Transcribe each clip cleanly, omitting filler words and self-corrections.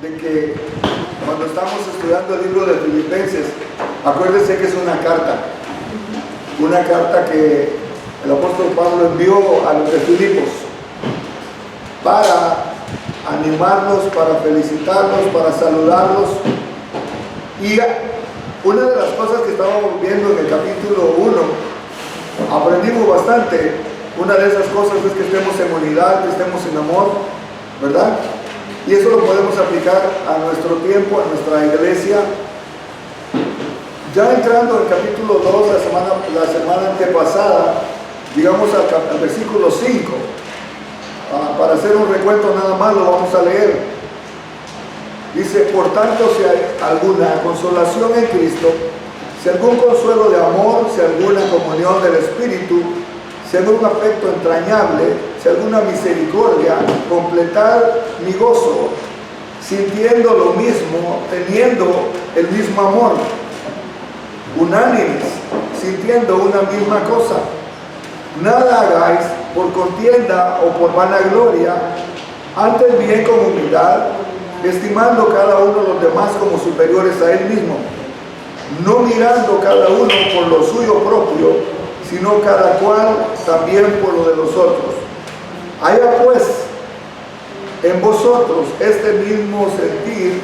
de que cuando estamos estudiando el libro de Filipenses, acuérdense que es una carta que el apóstol Pablo envió a los de Filipos para animarlos, para felicitarlos, para saludarlos. Y una de las cosas que estábamos viendo en el capítulo 1, aprendimos bastante. Una de esas cosas es que estemos en unidad, que estemos en amor, ¿verdad? Y eso lo podemos aplicar a nuestro tiempo, a nuestra iglesia. Ya entrando en el capítulo 2, la semana antepasada, digamos al versículo 5, para hacer un recuento nada más lo vamos a leer. Dice: por tanto, si hay alguna consolación en Cristo, si algún consuelo de amor, si alguna comunión del Espíritu, si algún afecto entrañable, si alguna misericordia, completad mi gozo, sintiendo lo mismo, teniendo el mismo amor, unánimes, sintiendo una misma cosa. Nada hagáis por contienda o por vanagloria, antes bien con humildad, estimando cada uno a los demás como superiores a él mismo, no mirando cada uno por lo suyo propio, sino cada cual también por lo de los otros. Haya pues en vosotros este mismo sentir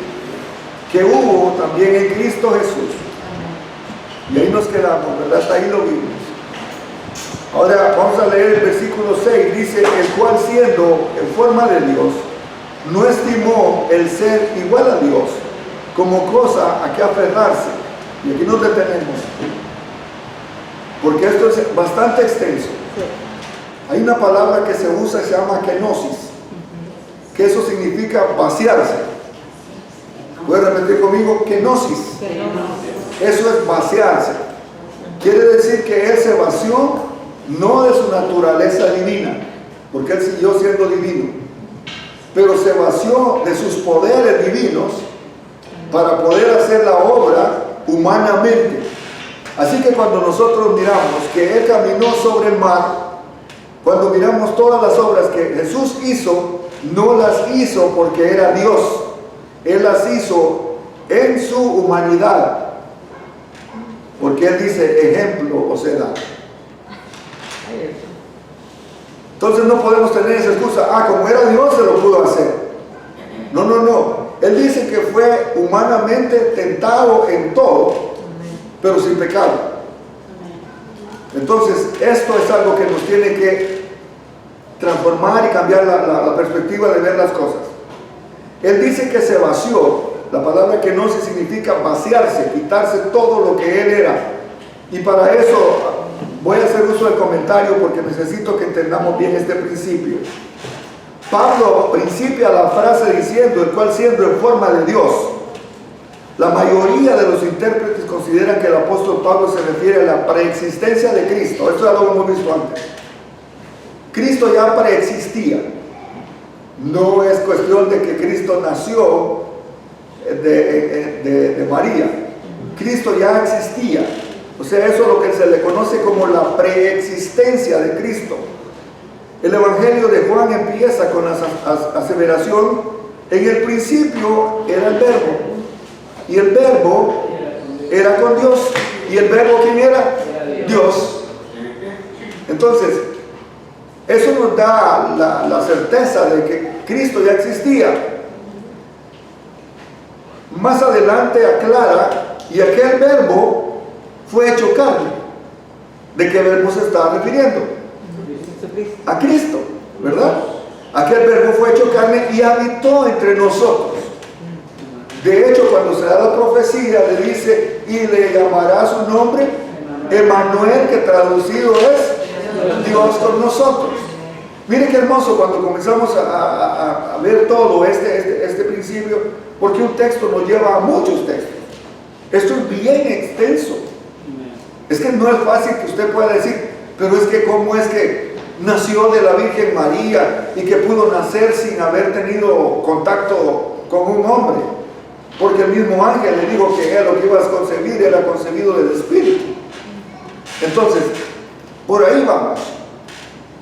que hubo también en Cristo Jesús. Y ahí nos quedamos, ¿verdad? Hasta ahí lo vimos. Ahora vamos a leer el versículo 6. Dice: el cual, siendo en forma de Dios, no estimó el ser igual a Dios como cosa a que aferrarse. Y aquí nos detenemos, porque esto es bastante extenso. Hay una palabra que se usa, se llama kenosis, que eso significa vaciarse. ¿Puedes repetir conmigo? Kenosis. Eso es vaciarse. Quiere decir que él se vació no de su naturaleza divina, porque él siguió siendo divino, pero se vació de sus poderes divinos para poder hacer la obra humanamente. Así que cuando nosotros miramos que él caminó sobre el mar, cuando miramos todas las obras que Jesús hizo, no las hizo porque era Dios, él las hizo en su humanidad, porque él dice: ejemplo os he dado. Entonces no podemos tener esa excusa: como era Dios se lo pudo hacer. No. Él dice que fue humanamente tentado en todo, pero sin pecado. Entonces esto es algo que nos tiene que transformar y cambiar la perspectiva de ver las cosas. Él dice que se vació. La palabra que no se significa vaciarse, quitarse todo lo que él era. Y para eso voy a hacer uso del comentario, porque necesito que entendamos bien este principio. Pablo principia la frase diciendo: el cual, siendo en forma de Dios. La mayoría de los intérpretes consideran que el apóstol Pablo se refiere a la preexistencia de Cristo. Esto ya lo hemos visto antes. Cristo ya preexistía. No es cuestión de que Cristo nació de María. Cristo ya existía. O sea, eso es lo que se le conoce como la preexistencia de Cristo. El Evangelio de Juan empieza con la aseveración: en el principio era el Verbo, y el Verbo era con Dios. ¿Y el Verbo quién era? Dios. Entonces, eso nos da la certeza de que Cristo ya existía. Más adelante aclara: y aquel Verbo fue hecho carne. ¿De qué verbo se está refiriendo? A Cristo, ¿verdad? Aquel Verbo fue hecho carne y habitó entre nosotros. De hecho, cuando se da la profecía, le dice: y le llamará su nombre Emmanuel, que traducido es Dios con nosotros. Miren qué hermoso cuando comenzamos a ver todo este principio, porque un texto nos lleva a muchos textos. Esto es bien extenso. Es que no es fácil que usted pueda decir: pero es que ¿cómo es que nació de la Virgen María y que pudo nacer sin haber tenido contacto con un hombre? Porque el mismo ángel le dijo que él lo que iba a concebir era concebido del Espíritu. Entonces, por ahí vamos.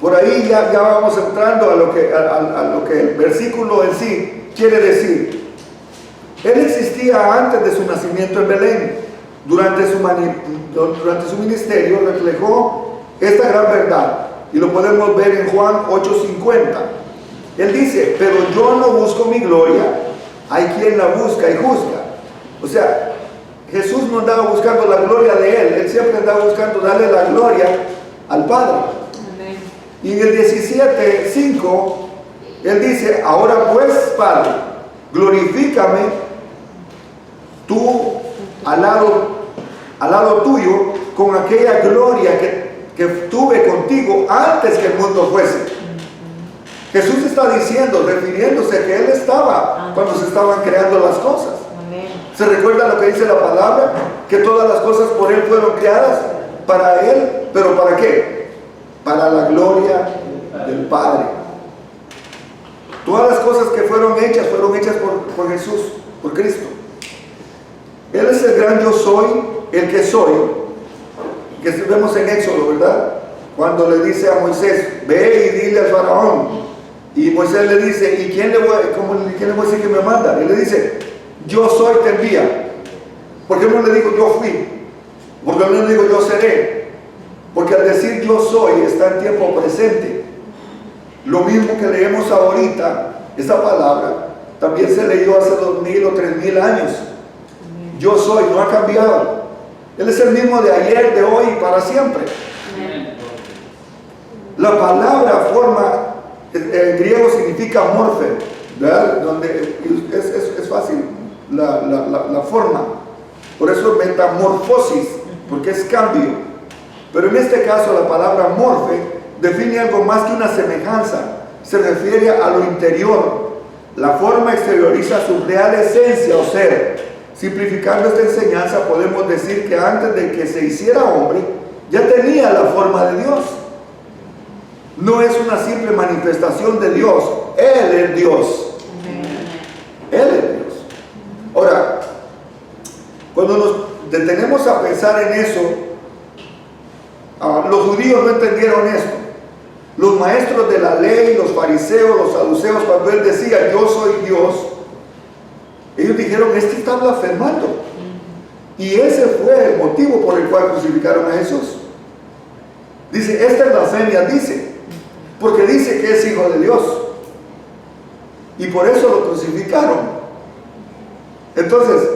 Por ahí ya vamos entrando a lo que el versículo en sí quiere decir. Él existía antes de su nacimiento en Belén. Durante su ministerio reflejó esta gran verdad. Y lo podemos ver en Juan 8:50. Él dice, pero yo no busco mi gloria, hay quien la busca y juzga. O sea, Jesús no andaba buscando la gloria de Él siempre andaba buscando darle la gloria al Padre. Amén. Y en el 17:5, Él dice, ahora pues, Padre, glorifícame tú al lado tuyo con aquella gloria que tuve contigo antes que el mundo fuese. Jesús está diciendo, refiriéndose a que Él estaba cuando se estaban creando las cosas. Amén. ¿Se recuerda lo que dice la palabra? Que todas las cosas por Él fueron creadas para Él, pero ¿para qué? Para la gloria del Padre. Todas las cosas que fueron hechas por Jesús, por Cristo. Él es el gran yo soy, el que soy, que vemos en Éxodo, ¿verdad? Cuando le dice a Moisés, ve y dile al faraón. Y Moisés le dice, ¿y quién le voy a decir que me manda? Él le dice, yo soy, te envía. ¿Por qué no le digo yo fui? ¿Por qué no le digo yo seré? Porque al decir yo soy está en tiempo presente. Lo mismo que leemos ahorita, esa palabra, también se leyó hace 2000 o 3000 años. Yo soy, no ha cambiado. Él es el mismo de ayer, de hoy y para siempre. La palabra forma, en griego significa morfe, ¿verdad? Donde es fácil la forma. Por eso metamorfosis, porque es cambio. Pero en este caso la palabra morfe define algo más que una semejanza. Se refiere a lo interior. La forma exterioriza su real esencia o ser. Simplificando esta enseñanza podemos decir que antes de que se hiciera hombre ya tenía la forma de Dios. No es una simple manifestación de Dios, Él es Dios. Él es Dios. Ahora, cuando nos detenemos a pensar en eso, los judíos no entendieron esto. Los maestros de la ley, los fariseos, los saduceos, cuando Él decía yo soy Dios, ellos dijeron, este está blasfemando. Y ese fue el motivo por el cual crucificaron a Jesús. Dice, esta es blasfemia, dice, porque dice que es hijo de Dios. Y por eso lo crucificaron. Entonces,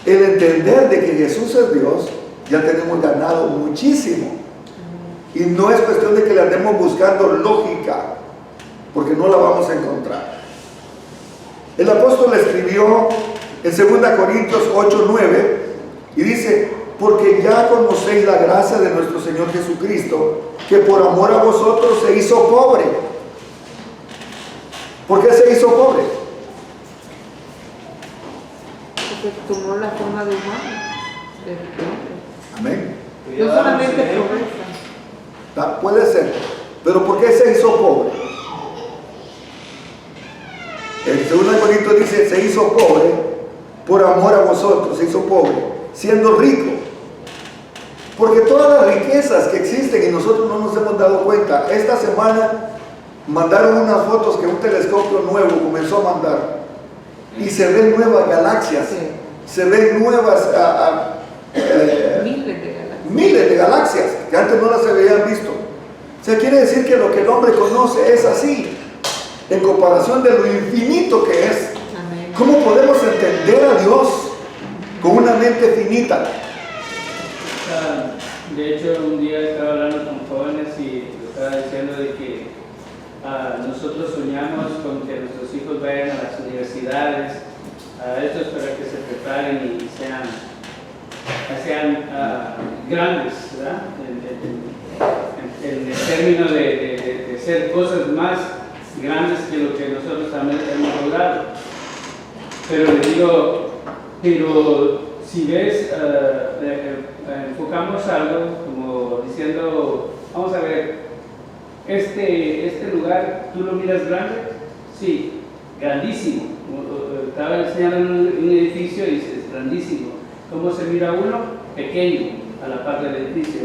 el entender de que Jesús es Dios, ya tenemos ganado muchísimo. Y no es cuestión de que le andemos buscando lógica, porque no la vamos a encontrar. El apóstol escribió en 2 Corintios 8:9 y dice, porque ya conocéis la gracia de nuestro Señor Jesucristo, que por amor a vosotros se hizo pobre. ¿Por qué se hizo pobre? Porque tomó la forma de humano. Amén. No solamente pobreza. Puede ser, pero ¿por qué se hizo pobre? El 2 Corintios dice, se hizo pobre por amor a vosotros, se hizo pobre, siendo rico. Porque todas las riquezas que existen y nosotros no nos hemos dado cuenta, esta semana mandaron unas fotos que un telescopio nuevo comenzó a mandar y se ven nuevas galaxias, sí. Se ven nuevas miles de galaxias que antes no las habían visto. O sea, quiere decir que lo que el hombre conoce es así, en comparación de lo infinito que es. Amén. ¿Cómo podemos entender a Dios con una mente finita? De hecho, un día estaba hablando con jóvenes y estaba diciendo de que nosotros soñamos con que nuestros hijos vayan a las universidades. Esto es para que se preparen y sean grandes, ¿verdad? En el término de ser cosas más grandes que lo que nosotros también hemos logrado. Pero le digo, pero si ves, enfocamos algo como diciendo, vamos a ver, este lugar, ¿tú lo miras grande? Sí, grandísimo. Estaba enseñando un edificio y dices, grandísimo. ¿Cómo se mira uno? Pequeño, a la par del edificio.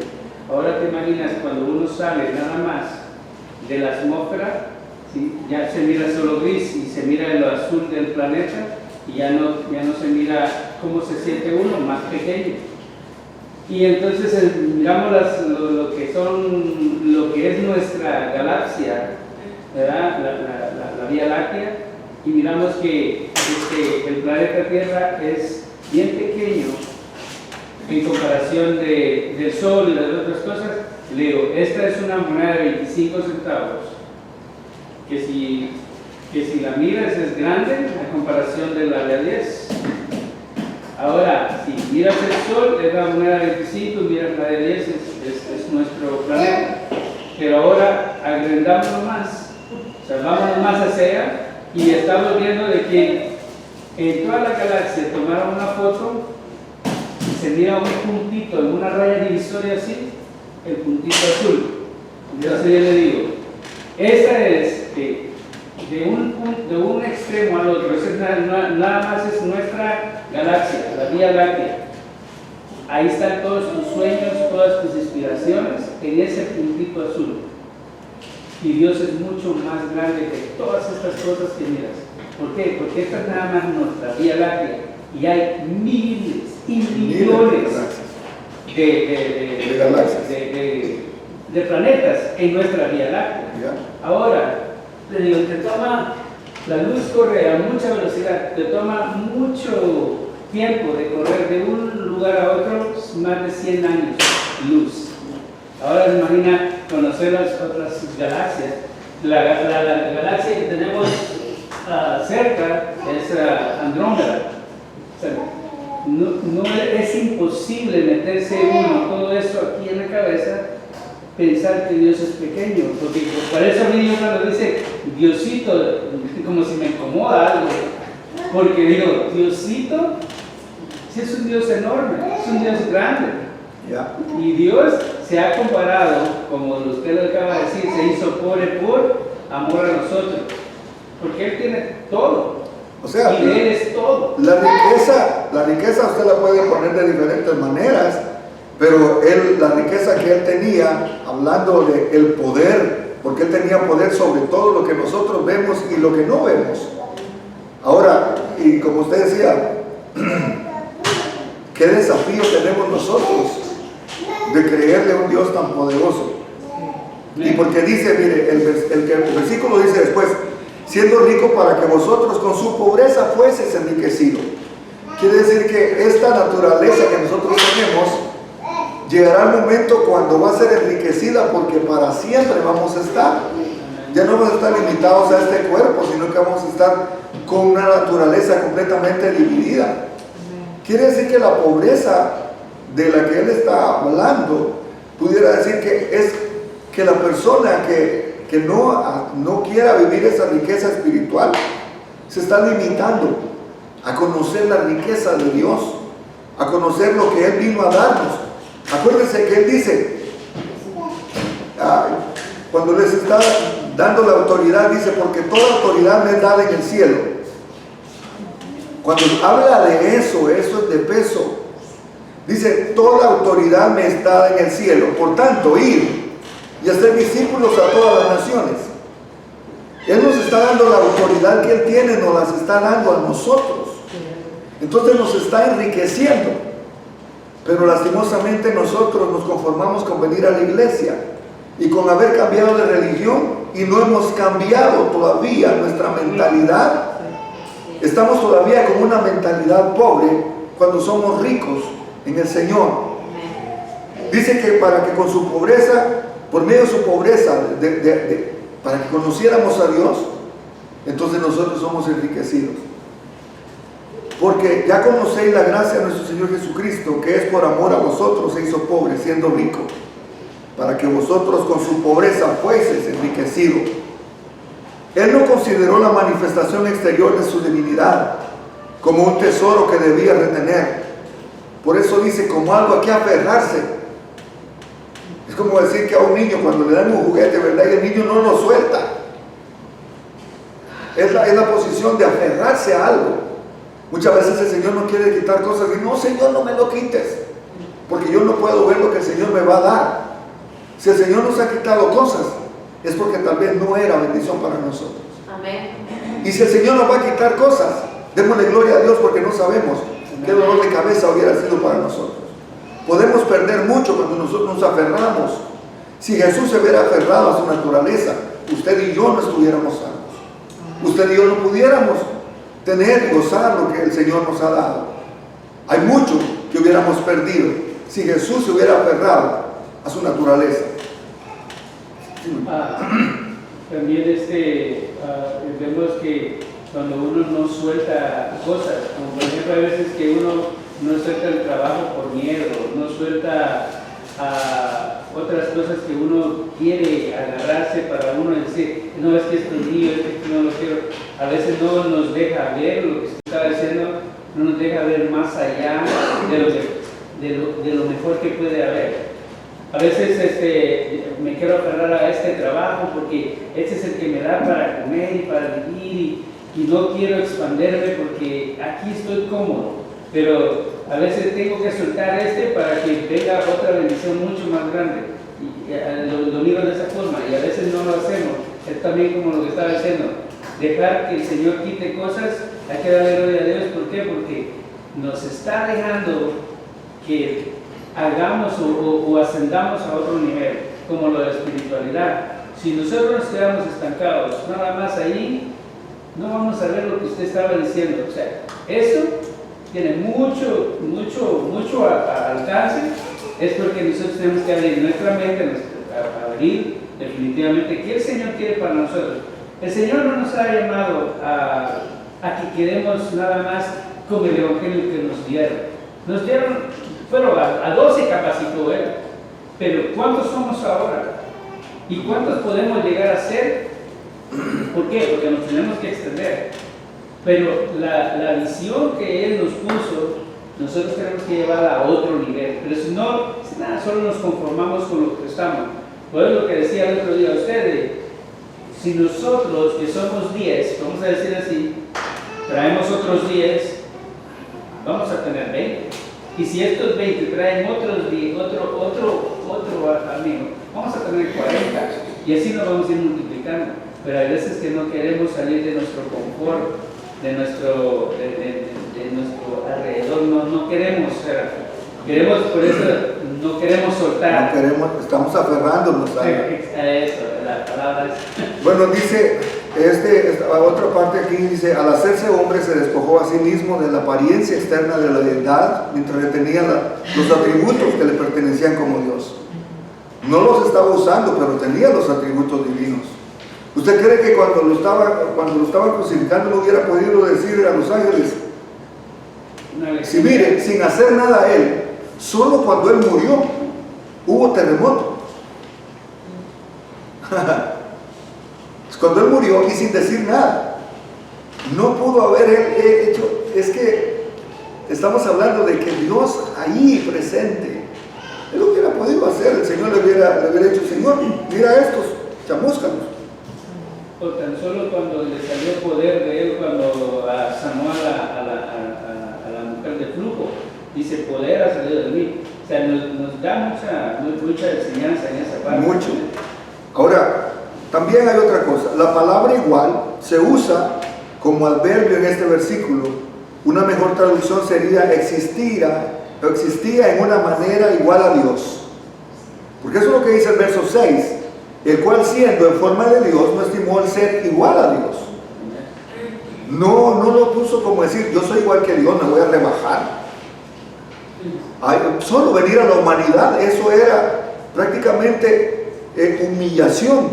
Ahora te imaginas cuando uno sale nada más de la atmósfera, ¿sí? Ya se mira solo gris y se mira en lo azul del planeta. y ya no se mira cómo se siente uno, más pequeño. Y entonces miramos lo que es nuestra galaxia, ¿verdad? La Vía Láctea, y miramos que el planeta Tierra es bien pequeño en comparación del Sol y las otras cosas. Le digo, esta es una moneda de 25 centavos, que si la miras es grande a comparación de la de 10. Ahora, si miras el Sol, es la moneda de 25, miras la de 10, es nuestro planeta. Pero ahora agrandámoslo más, o sea, vámonos más hacia allá, y estamos viendo de que en toda la galaxia tomaron una foto y se mira un puntito en una raya divisoria así, el puntito azul. Entonces yo le digo, esa es de un extremo al otro, esa es nada más es nuestra galaxia, la Vía Láctea. Ahí están todos tus sueños, todas tus inspiraciones en ese puntito azul. Y Dios es mucho más grande que todas estas cosas que miras. ¿Por qué? Porque esta es nada más nuestra Vía Láctea. Y hay miles y millones de planetas en nuestra Vía Láctea. Ahora, le digo, la luz corre a mucha velocidad, te toma mucho tiempo de correr de un lugar a otro, más de 100 años luz. Ahora imagina conocer las otras galaxias. La galaxia que tenemos cerca es Andrómeda. O sea, no es imposible meterse uno todo eso aquí en la cabeza, pensar que Dios es pequeño, porque para eso a mí cuando dice Diosito, como si me incomoda algo, porque digo, Diosito, si es un Dios enorme, es un Dios grande, y Dios se ha comparado, como usted lo acaba de decir, se hizo pobre por amor a nosotros, porque Él tiene todo. O sea, y Él es todo. La riqueza usted la puede poner de diferentes maneras, pero la riqueza que Él tenía, hablando de el poder, porque Él tenía poder sobre todo lo que nosotros vemos y lo que no vemos. Ahora, y como usted decía, ¿qué desafío tenemos nosotros de creerle a un Dios tan poderoso? Y porque dice, mire, el versículo dice después, siendo rico para que vosotros con su pobreza fueseis enriquecidos. Quiere decir que esta naturaleza que nosotros tenemos llegará el momento cuando va a ser enriquecida, porque para siempre vamos a estar. Ya no vamos a estar limitados a este cuerpo, sino que vamos a estar con una naturaleza completamente dividida. Quiere decir que la pobreza de la que él está hablando, pudiera decir que es que la persona que no quiera vivir esa riqueza espiritual se está limitando a conocer la riqueza de Dios, a conocer lo que Él vino a darnos. Acuérdense que Él dice, cuando les está dando la autoridad, dice, porque toda autoridad me es dada en el cielo. Cuando habla de eso es de peso. Dice, toda autoridad me es dada en el cielo. Por tanto, ir y hacer discípulos a todas las naciones. Él nos está dando la autoridad que Él tiene, nos las está dando a nosotros. Entonces nos está enriqueciendo. Pero lastimosamente nosotros nos conformamos con venir a la iglesia y con haber cambiado de religión, y no hemos cambiado todavía nuestra mentalidad. Estamos todavía con una mentalidad pobre cuando somos ricos en el Señor. Dice que para que con su pobreza, por medio de su pobreza, para que conociéramos a Dios, entonces nosotros somos enriquecidos. Porque ya conocéis la gracia de nuestro Señor Jesucristo, que es por amor a vosotros se hizo pobre, siendo rico, para que vosotros con su pobreza fueseis enriquecidos. Él no consideró la manifestación exterior de su divinidad como un tesoro que debía retener. Por eso dice, como algo a que aferrarse. Es como decir que a un niño cuando le dan un juguete, ¿verdad? Y el niño no lo suelta. Es la posición de aferrarse a algo. Muchas veces el Señor no quiere quitar cosas y no, Señor, no me lo quites, porque yo no puedo ver lo que el Señor me va a dar. Si el Señor nos ha quitado cosas, es porque tal vez no era bendición para nosotros. Amén. Y si el Señor nos va a quitar cosas, Démosle gloria a Dios porque no sabemos qué dolor de cabeza hubiera sido para nosotros. Podemos perder mucho cuando nosotros nos aferramos. Si Jesús se hubiera aferrado a su naturaleza, usted y yo no estuviéramos salvos. Usted y yo no pudiéramos tener y gozar lo que el Señor nos ha dado. Hay mucho que hubiéramos perdido si Jesús se hubiera aferrado a su naturaleza. También vemos que cuando uno no suelta cosas, como por ejemplo hay veces que uno no suelta el trabajo por miedo, no suelta otras cosas que uno quiere agarrarse para uno decir, no, es que esto es mío, es que no lo quiero. A veces no nos deja ver lo que se está diciendo, no nos deja ver más allá de lo mejor que puede haber. A veces me quiero aferrar a este trabajo porque este es el que me da para comer y para vivir y no quiero expandirme porque aquí estoy cómodo. Pero a veces tengo que soltar para que venga otra bendición mucho más grande. Y lo miro de esa forma y a veces no lo hacemos. Es también como lo que estaba diciendo, dejar que el Señor quite cosas, hay que darle gloria a Dios. ¿Por qué? Porque nos está dejando que hagamos o ascendamos a otro nivel, como lo de espiritualidad. Si nosotros nos quedamos estancados nada más ahí, no vamos a ver lo que usted estaba diciendo. O sea, eso tiene mucho alcance. Es porque nosotros tenemos que abrir nuestra mente, abrir definitivamente qué el Señor quiere para nosotros. El Señor no nos ha llamado a que quedemos nada más con el Evangelio que nos dieron. A 12 capacitó Él, pero ¿cuántos somos ahora? ¿Y cuántos podemos llegar a ser? ¿Por qué? Porque nos tenemos que extender. Pero la visión que Él nos puso, nosotros tenemos que llevarla a otro nivel. Pero si no, solo nos conformamos con lo que estamos. Por eso lo que decía el otro día usted, si nosotros que somos 10, vamos a decir así, traemos otros 10, vamos a tener 20. Y si estos 20 traen otros 10, otro amigo, vamos a tener 40. Y así nos vamos a ir multiplicando. Pero hay veces que no queremos salir de nuestro confort, de nuestro alrededor, no queremos, por eso no queremos soltar. No queremos, estamos aferrándonos a eso, la palabra es. Bueno, dice, otra parte aquí dice, al hacerse hombre se despojó a sí mismo de la apariencia externa de la deidad, mientras retenía los atributos que le pertenecían como Dios. No los estaba usando, pero tenía los atributos divinos. ¿Usted cree que cuando lo estaba crucificando no hubiera podido decir a los ángeles? Si mire, sin hacer nada a él, solo cuando él murió, hubo terremoto. Cuando él murió y sin decir nada, no pudo haber hecho. Es que estamos hablando de que Dios ahí presente, él lo hubiera podido hacer. El Señor le hubiera dicho, Señor, mira estos chamúscalos. O tan solo cuando le salió poder de él, cuando sanó a la mujer de flujo, dice, poder ha salido de mí. O sea, nos da mucha enseñanza en esa parte. Mucho. Ahora, también hay otra cosa. La palabra igual se usa como adverbio en este versículo. Una mejor traducción sería existía en una manera igual a Dios. Porque eso es lo que dice el verso 6. El cual siendo en forma de Dios no estimó el ser igual a Dios. No lo puso como decir, yo soy igual que Dios, me voy a rebajar. Solo venir a la humanidad, eso era prácticamente humillación.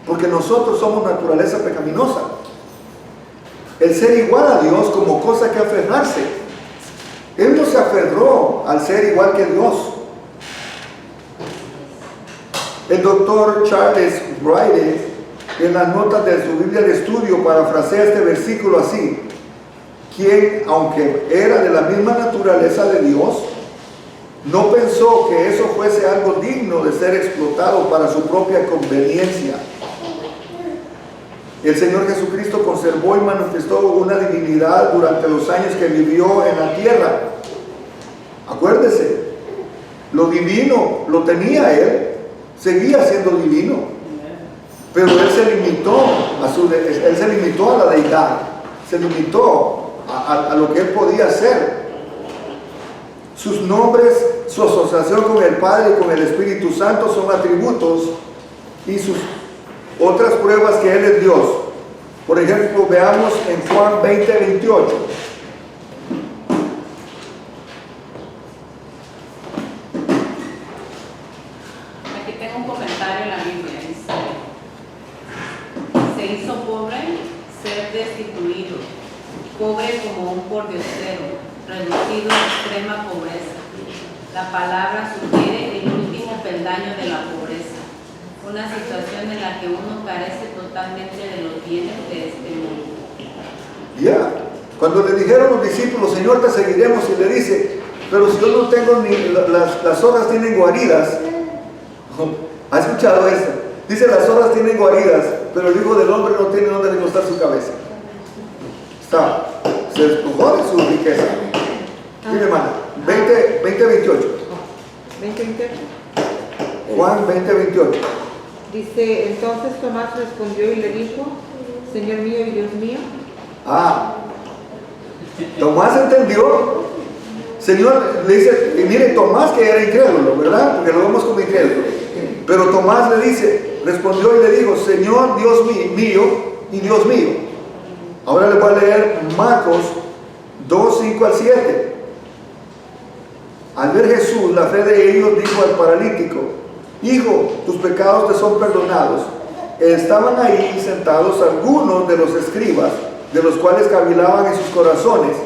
Porque nosotros somos naturaleza pecaminosa. El ser igual a Dios como cosa que aferrarse. Él no se aferró al ser igual que Dios. El doctor Charles Wright, en las notas de su Biblia de estudio, parafrasea este versículo así: quien, aunque era de la misma naturaleza de Dios, no pensó que eso fuese algo digno de ser explotado para su propia conveniencia. El Señor Jesucristo conservó y manifestó una divinidad durante los años que vivió en la tierra. Acuérdese, lo divino lo tenía Él, seguía siendo divino, pero Él se limitó a la deidad. se limitó a lo que él podía hacer. Sus nombres, su asociación con el Padre y con el Espíritu Santo son atributos y sus otras pruebas que Él es Dios. Por ejemplo, veamos en Juan 20:28. Aquí tengo un comentario en la Biblia. Dice: se hizo pobre, ser destituido, pobre como un pordiosero, reducido a extrema pobreza. La palabra sugiere el último peldaño de la pobreza, una situación en la que uno carece totalmente de los bienes de este mundo. Ya, cuando le dijeron los discípulos, Señor, te seguiremos, y le dice, pero si yo no tengo ni las zorras tienen guaridas. ¿Ha escuchado esto? Dice, las zorras tienen guaridas, pero el Hijo del Hombre no tiene donde recostar su cabeza. Se despojó de su riqueza. Dime, hermana, 20:28. 20:28. Juan 20:28. Dice, entonces Tomás respondió y le dijo, Señor mío y Dios mío. Tomás entendió. Señor, le dice, y mire, Tomás que era incrédulo, ¿verdad? Porque lo vemos como incrédulo. Pero Tomás le dice, respondió y le dijo, Señor Dios mío y Dios mío. Ahora le voy a leer Marcos 2:5-7. Al ver Jesús la fe de ellos, dijo al paralítico, Hijo, tus pecados te son perdonados. Estaban ahí sentados algunos de los escribas, de los cuales cavilaban en sus corazones,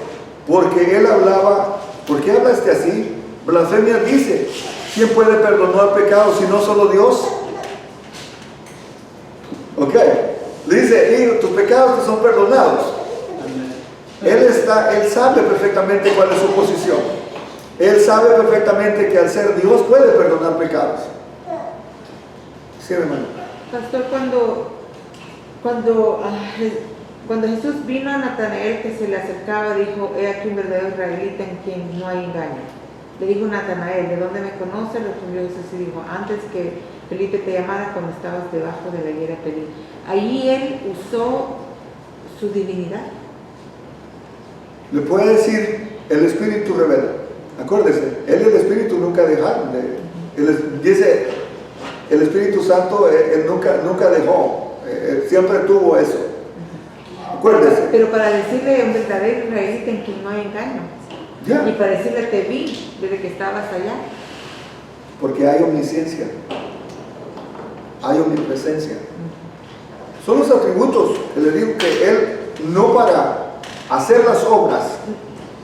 porque él hablaba, ¿por qué hablaste así? Blasfemia dice, ¿quién puede perdonar pecados si no solo Dios? Ok, le dice, Hijo, tus pecados te son perdonados. Él sabe perfectamente cuál es su posición. Él sabe perfectamente que al ser Dios puede perdonar pecados. Sí, hermano. Pastor, cuando Jesús vino a Natanael que se le acercaba, dijo, he aquí un verdadero israelita en quien no hay engaño. Le dijo Natanael, ¿de dónde me conoces? Respondió Jesús y dijo, antes que Felipe te llamara, cuando estabas debajo de la higuera te vi. Ahí él usó su divinidad. Le puede decir, el Espíritu revela. Acuérdese, Él y el Espíritu nunca dejaron dice, el Espíritu Santo, Él nunca dejó, siempre tuvo eso. Acuérdese. Pero para decirle un verdadero israelita en quien no hay engaño. Yeah. Y para decirle te vi desde que estabas allá. Porque hay omnisciencia, hay omnipresencia. Son los atributos que le digo que Él no para hacer las obras.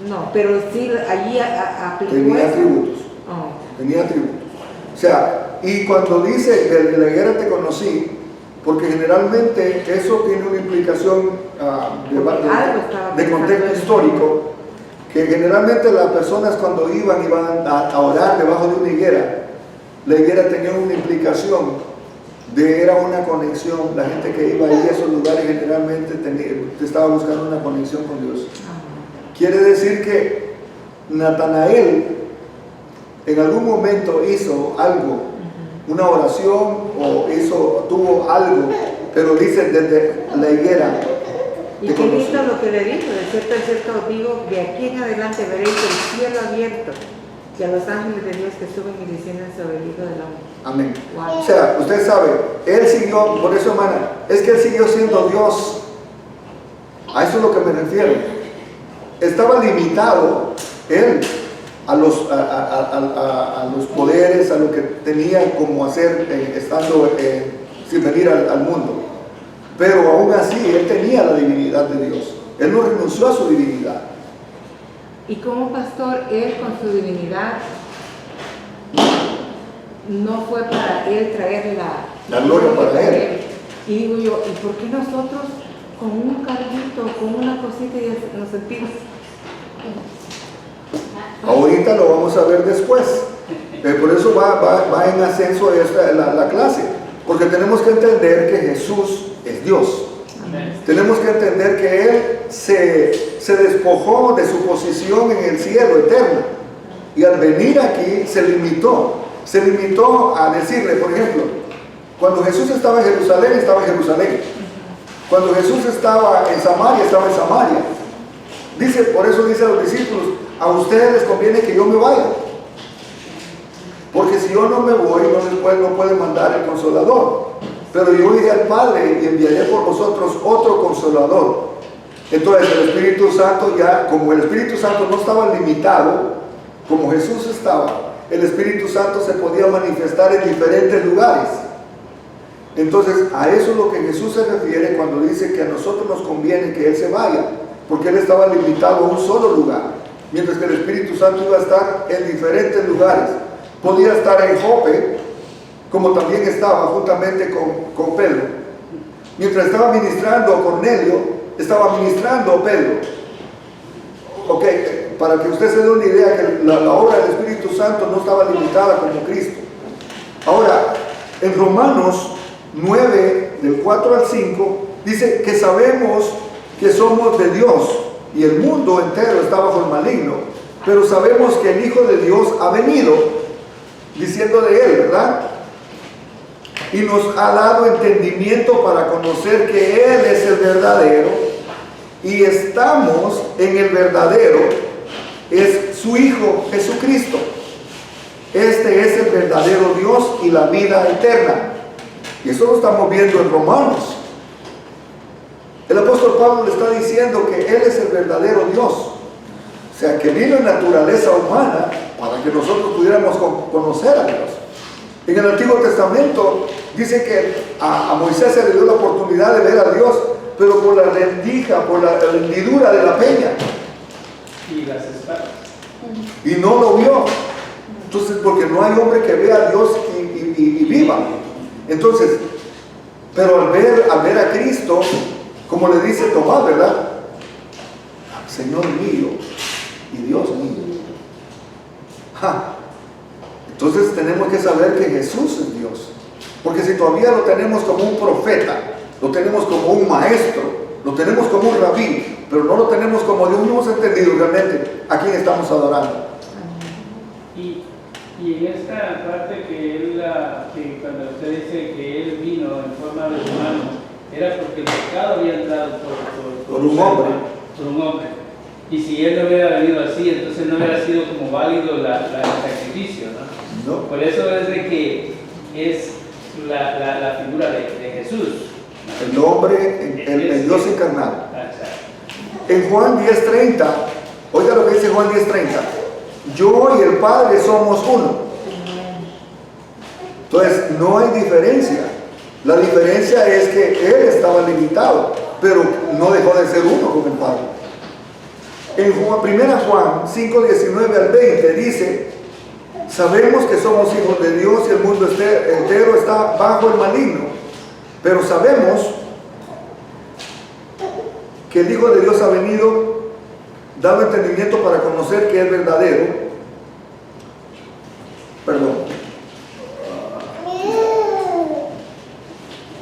No, pero sí allí aplicó. Tenía atributos. Oh. Tenía atributos. O sea, y cuando dice de la higuera te conocí, porque generalmente eso tiene una implicación de contexto histórico, que generalmente las personas cuando iban a orar debajo de una higuera, la higuera tenía una implicación era una conexión. La gente que iba ahí a esos lugares generalmente estaba buscando una conexión con Dios. Quiere decir que Natanael en algún momento hizo algo, una oración o tuvo algo, pero dice desde la higuera. ¿Y qué hizo lo que le dijo? De cierto os digo, de aquí en adelante veréis el cielo abierto y a los ángeles de Dios que suben y descienden sobre el Hijo del Hombre. Amén. Wow. O sea, usted sabe, Él siguió, por eso hermana, es que Él siguió siendo Dios. A eso es lo que me refiero. Estaba limitado Él a los poderes, a lo que tenía como hacer estando sin venir al mundo. Pero aún así, Él tenía la divinidad de Dios. Él no renunció a su divinidad. Y como pastor, Él con su divinidad no fue para Él traer la gloria para Él. Y digo yo, ¿y por qué nosotros con un carrito, con una cosita y nos sentimos? Ahorita lo vamos a ver después. Por eso va en ascenso la clase. Porque tenemos que entender que Jesús es Dios. Amén. Tenemos que entender que Él se despojó de su posición en el cielo eterno. Y al venir aquí se limitó a decirle, por ejemplo, cuando Jesús estaba en Jerusalén, Cuando Jesús estaba en Samaria, estaba en Samaria. Dice, por eso dice a los discípulos, a ustedes les conviene que yo me vaya. Porque si yo no me voy, no pueden mandar el Consolador. Pero yo iré al Padre y enviaré por vosotros otro Consolador. Entonces el Espíritu Santo ya, como el Espíritu Santo no estaba limitado, como Jesús estaba, el Espíritu Santo se podía manifestar en diferentes lugares. Entonces a eso es lo que Jesús se refiere cuando dice que a nosotros nos conviene que Él se vaya, porque Él estaba limitado a un solo lugar, mientras que el Espíritu Santo iba a estar en diferentes lugares. Podía estar en Jope, como también estaba juntamente con Pedro. Mientras estaba ministrando a Cornelio, estaba ministrando a Pedro. Ok, para que usted se dé una idea que la obra del Espíritu Santo no estaba limitada como Cristo. Ahora, en Romanos 9, del 4 al 5, dice que sabemos que somos de Dios y el mundo entero está bajo el maligno, pero sabemos que el Hijo de Dios ha venido, diciendo de Él, ¿verdad? Y nos ha dado entendimiento para conocer que Él es el verdadero, y estamos en el verdadero, es su Hijo Jesucristo. Este es el verdadero Dios y la vida eterna. Y eso lo estamos viendo en Romanos. El apóstol Pablo le está diciendo que Él es el verdadero Dios. O sea, que vino en naturaleza humana para que nosotros pudiéramos conocer a Dios. En el Antiguo Testamento dice que a Moisés se le dio la oportunidad de ver a Dios, pero por la rendija, por la hendidura de la peña. Y las espadas. Y no lo vio. Entonces, porque no hay hombre que vea a Dios y viva. Entonces, pero al ver a Cristo, como le dice Tomás, ¿verdad? Señor mío y Dios mío. Entonces tenemos que saber que Jesús es Dios. Porque si todavía lo tenemos como un profeta, lo tenemos como un maestro, lo tenemos como un rabí, pero no lo tenemos como Dios, no hemos entendido realmente a quién estamos adorando. Y en esta parte que cuando usted dice que Él vino en forma de humano, era porque el pecado había entrado por un hombre. Por un hombre. Y si Él no hubiera venido así, entonces no hubiera sido como válido el sacrificio, ¿no? No. Por eso es de que es la figura de Jesús. El hombre, el Dios encarnado. Exacto. En Juan 10:30, oiga lo que dice Juan 10:30. Yo y el Padre somos uno. Entonces no hay diferencia. La diferencia es que Él estaba limitado, pero no dejó de ser uno con el Padre. En 1 Juan 5:19 al 20 dice: sabemos que somos hijos de Dios y el mundo entero está bajo el maligno, pero sabemos que el Hijo de Dios ha venido dando entendimiento para conocer que es verdadero.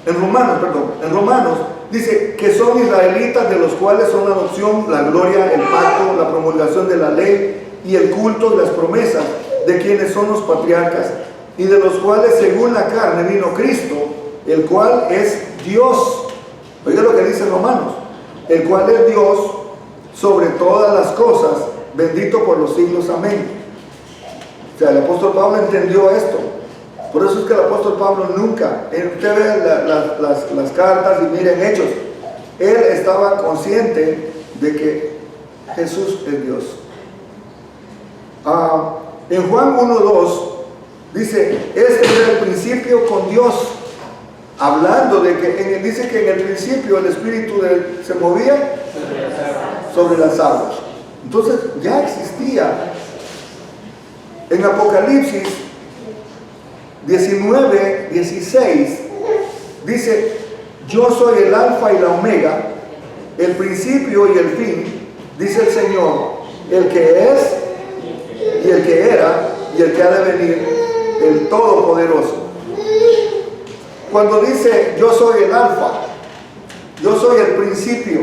En Romanos dice que son israelitas, de los cuales son la adopción, la gloria, el pacto, la promulgación de la ley y el culto y las promesas, de quienes son los patriarcas, y de los cuales según la carne vino Cristo, el cual es Dios. Oiga lo que dice Romanos: el cual es Dios sobre todas las cosas, bendito por los siglos, amén. O sea, el apóstol Pablo entendió esto. Por eso es que el apóstol Pablo nunca, usted ve las cartas y miren Hechos, él estaba consciente de que Jesús es Dios. En Juan 1:2 dice: este era el principio con Dios, hablando de que dice que en el principio el Espíritu se movía sobre las aguas. Entonces ya existía. En Apocalipsis 19:16 dice: yo soy el alfa y la omega, el principio y el fin, dice el Señor, el que es y el que era y el que ha de venir, el Todopoderoso. Cuando dice yo soy el alfa, yo soy el principio,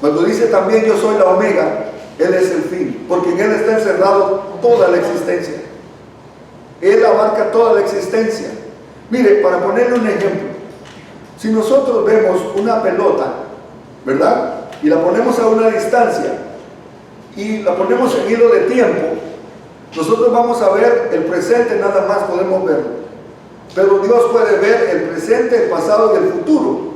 cuando dice también yo soy la omega, Él es el fin, porque en Él está encerrado toda la existencia. Él abarca toda la existencia. Mire, para ponerle un ejemplo, Si nosotros vemos una pelota, ¿verdad? Y la ponemos a una distancia y la ponemos en hilo de tiempo, nosotros vamos a ver el presente, nada más podemos verlo. Pero Dios puede ver el presente, el pasado y el futuro.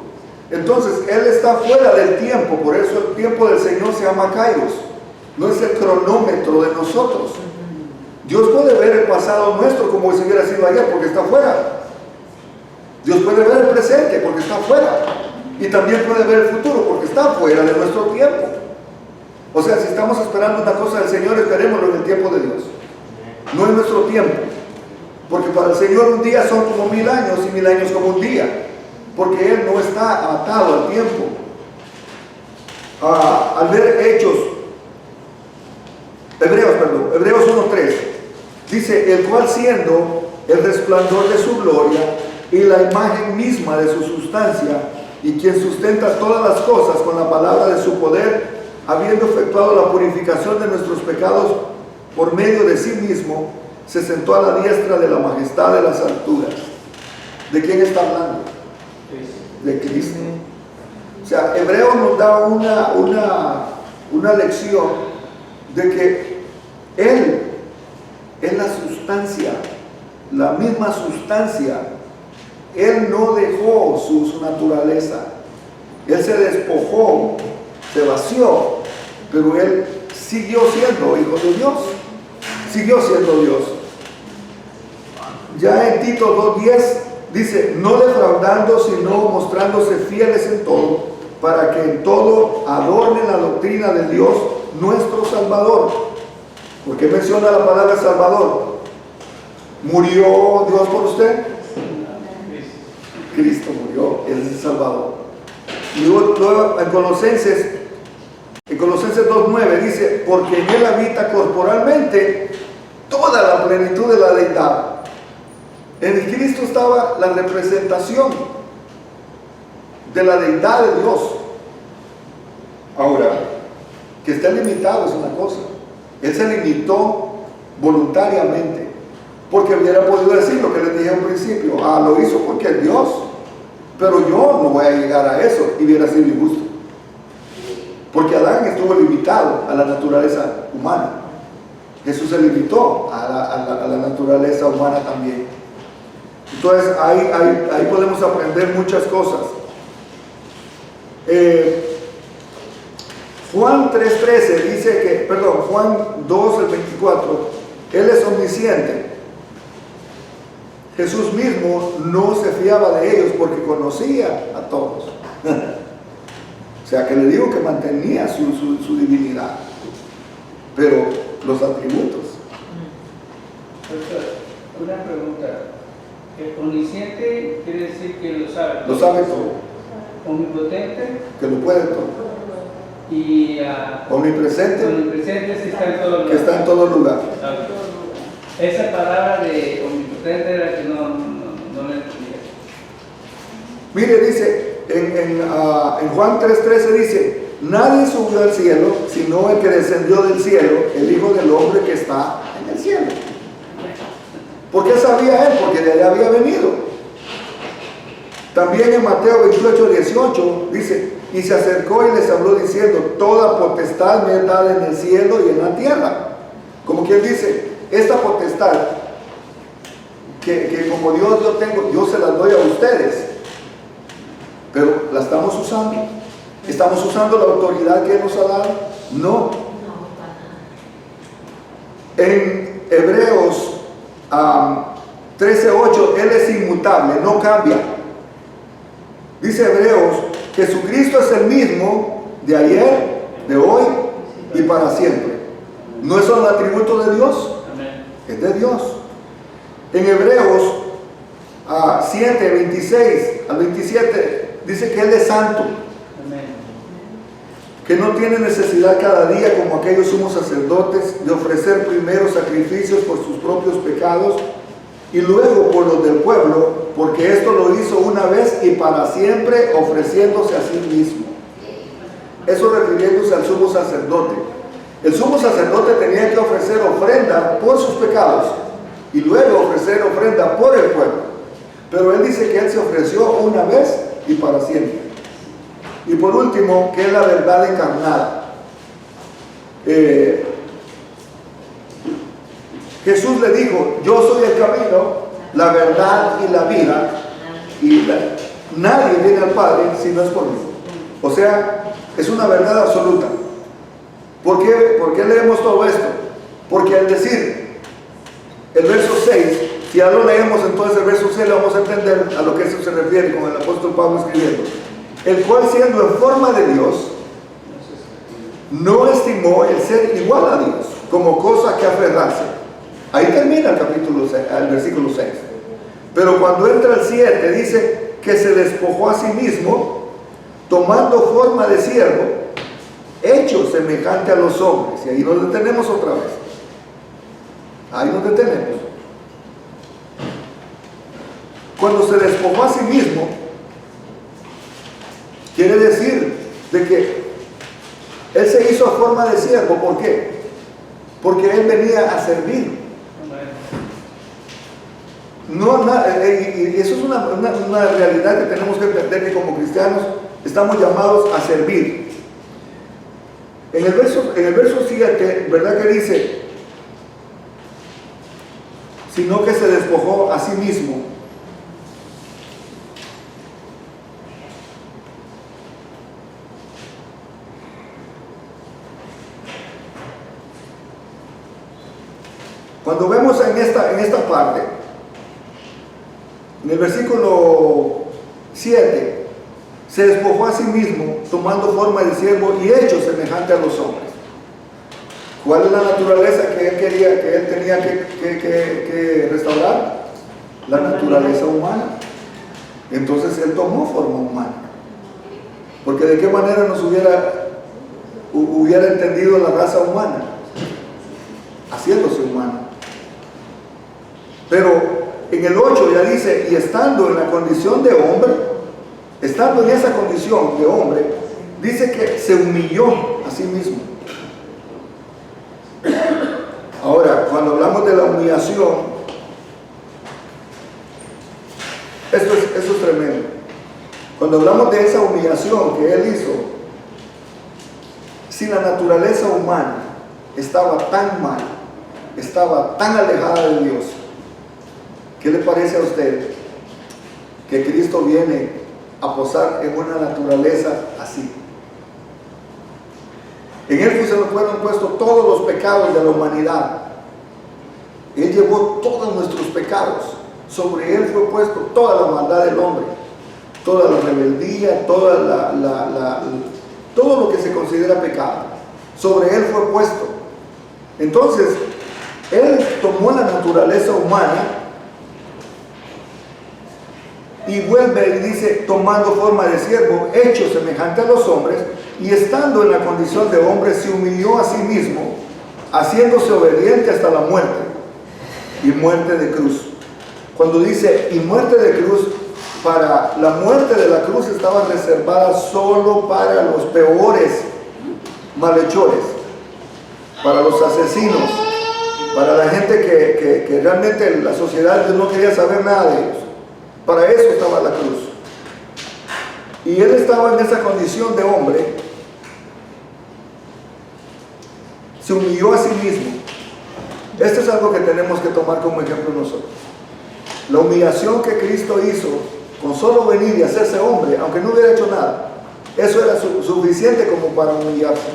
Entonces, Él está fuera del tiempo, por eso el tiempo del Señor se llama Kairos. No es el cronómetro de nosotros. Dios puede ver el pasado nuestro como si hubiera sido ayer, porque está fuera. Dios puede ver el presente, porque está fuera. Y también puede ver el futuro, porque está fuera de nuestro tiempo. O sea, si estamos esperando una cosa del Señor, esperémoslo en el tiempo de Dios. No en nuestro tiempo. Porque para el Señor un día son como 1000 años y 1000 años como un día. Porque Él no está atado al tiempo. Al ver Hebreos 1:3, dice, el cual siendo el resplandor de su gloria y la imagen misma de su sustancia, y quien sustenta todas las cosas con la palabra de su poder, habiendo efectuado la purificación de nuestros pecados por medio de sí mismo, se sentó a la diestra de la majestad de las alturas. ¿De quién está hablando? De Cristo. O sea, Hebreo nos da una lección de que Él es la sustancia, la misma sustancia. Él no dejó su naturaleza. Él se despojó, se vació, pero Él siguió siendo hijo de Dios. Siguió siendo Dios. Ya en Tito 2:10 dice, no defraudando, sino mostrándose fieles en todo, para que en todo adornen la doctrina de Dios, nuestro Salvador. ¿Por qué menciona la palabra Salvador? ¿Murió Dios por usted? Cristo murió, Él es el Salvador. Y luego en Colosenses 2:9 dice, porque en Él habita corporalmente toda la plenitud de la deidad. En Cristo estaba la representación de la deidad de Dios. Ahora, que esté limitado es una cosa. Él se limitó voluntariamente, porque hubiera podido decir lo que les dije al principio, lo hizo porque es Dios, pero yo no voy a llegar a eso, y hubiera sido injusto. Porque Adán estuvo limitado a la naturaleza humana. Jesús se limitó a la naturaleza humana también. Entonces ahí podemos aprender muchas cosas. Juan 3:13 dice que, Juan 2:24, Él es omnisciente. Jesús mismo no se fiaba de ellos porque conocía a todos. O sea que le digo que mantenía su divinidad, pero los atributos. Una pregunta. Omnisciente quiere decir que lo sabe. Lo sabe todo. Omnipotente. Que lo puede todo. Y omnipresente. Omnipresente sí está en todo lugar. Que está en todo lugar. Esa palabra de omnipotente era que no me entendía. Mire, dice en Juan 3:13 dice, nadie subió al cielo sino el que descendió del cielo, el Hijo del Hombre que está en el cielo. ¿Por qué sabía él? Porque de allá había venido. También en Mateo 28:18 dice, y se acercó y les habló diciendo, toda potestad me es dada en el cielo y en la tierra. Como quien dice, esta potestad que como Dios yo tengo, yo se las doy a ustedes. Pero ¿la estamos usando? ¿Estamos usando la autoridad que Él nos ha dado? No. En Hebreos 13:8, Él es inmutable, no cambia. Dice Hebreos, Jesucristo es el mismo de ayer, de hoy y para siempre. ¿No es un atributo de Dios? Es de Dios. En Hebreos 7:26-27 dice que Él es santo, que no tiene necesidad cada día como aquellos sumos sacerdotes de ofrecer primero sacrificios por sus propios pecados y luego por los del pueblo, porque esto lo hizo una vez y para siempre, ofreciéndose a sí mismo. Eso refiriéndose al sumo sacerdote. El sumo sacerdote tenía que ofrecer ofrenda por sus pecados y luego ofrecer ofrenda por el pueblo. Pero Él dice que Él se ofreció una vez y para siempre. Y por último, ¿qué es la verdad encarnada? Jesús le dijo, yo soy el camino, la verdad y la vida, y nadie viene al Padre si no es por mí. O sea, es una verdad absoluta. ¿Por qué leemos todo esto? Porque al decir el verso 6, si ya lo leemos, entonces el verso 6 le vamos a entender a lo que eso se refiere con el apóstol Pablo escribiendo. El cual, siendo en forma de Dios, no estimó el ser igual a Dios como cosa que aferrarse. Ahí termina el capítulo 6, el versículo 6. Pero cuando entra el 7, dice que se despojó a sí mismo, tomando forma de siervo, hecho semejante a los hombres. Y ahí nos detenemos otra vez. Ahí nos detenemos. Cuando se despojó a sí mismo, quiere decir de que Él se hizo a forma de siervo. ¿Por qué? Porque Él venía a servir. Y eso es una realidad que tenemos que entender, que como cristianos estamos llamados a servir. En el verso 7, ¿verdad que dice? Sino que se despojó a sí mismo. Cuando vemos en esta parte, en el versículo 7, se despojó a sí mismo, tomando forma de siervo y hecho semejante a los hombres. ¿Cuál es la naturaleza que él tenía que restaurar? La naturaleza humana. Entonces Él tomó forma humana. Porque ¿de qué manera nos hubiera entendido la raza humana? Haciéndose humano. Pero en el 8 ya dice, y estando en la condición de hombre, estando en esa condición de hombre, dice que se humilló a sí mismo. Ahora, cuando hablamos de la humillación, eso es tremendo. Cuando hablamos de esa humillación que Él hizo, si la naturaleza humana estaba tan mal, estaba tan alejada de Dios, ¿qué le parece a usted que Cristo viene a posar en una naturaleza así? En Él se nos fueron puestos todos los pecados de la humanidad. Él llevó todos nuestros pecados. Sobre Él fue puesto toda la maldad del hombre, toda la rebeldía, todo lo que se considera pecado. Sobre Él fue puesto. Entonces, Él tomó la naturaleza humana y vuelve y dice, tomando forma de siervo, hecho semejante a los hombres, y estando en la condición de hombre, se humilló a sí mismo, haciéndose obediente hasta la muerte, y muerte de cruz. Cuando dice, y muerte de cruz, para la muerte de la cruz estaba reservada solo para los peores malhechores, para los asesinos, para la gente que realmente la sociedad no quería saber nada de ellos. Para eso estaba la cruz. Y Él estaba en esa condición de hombre, se humilló a sí mismo. Esto es algo que tenemos que tomar como ejemplo nosotros. La humillación que Cristo hizo con solo venir y hacerse hombre, aunque no hubiera hecho nada, eso era suficiente como para humillarse.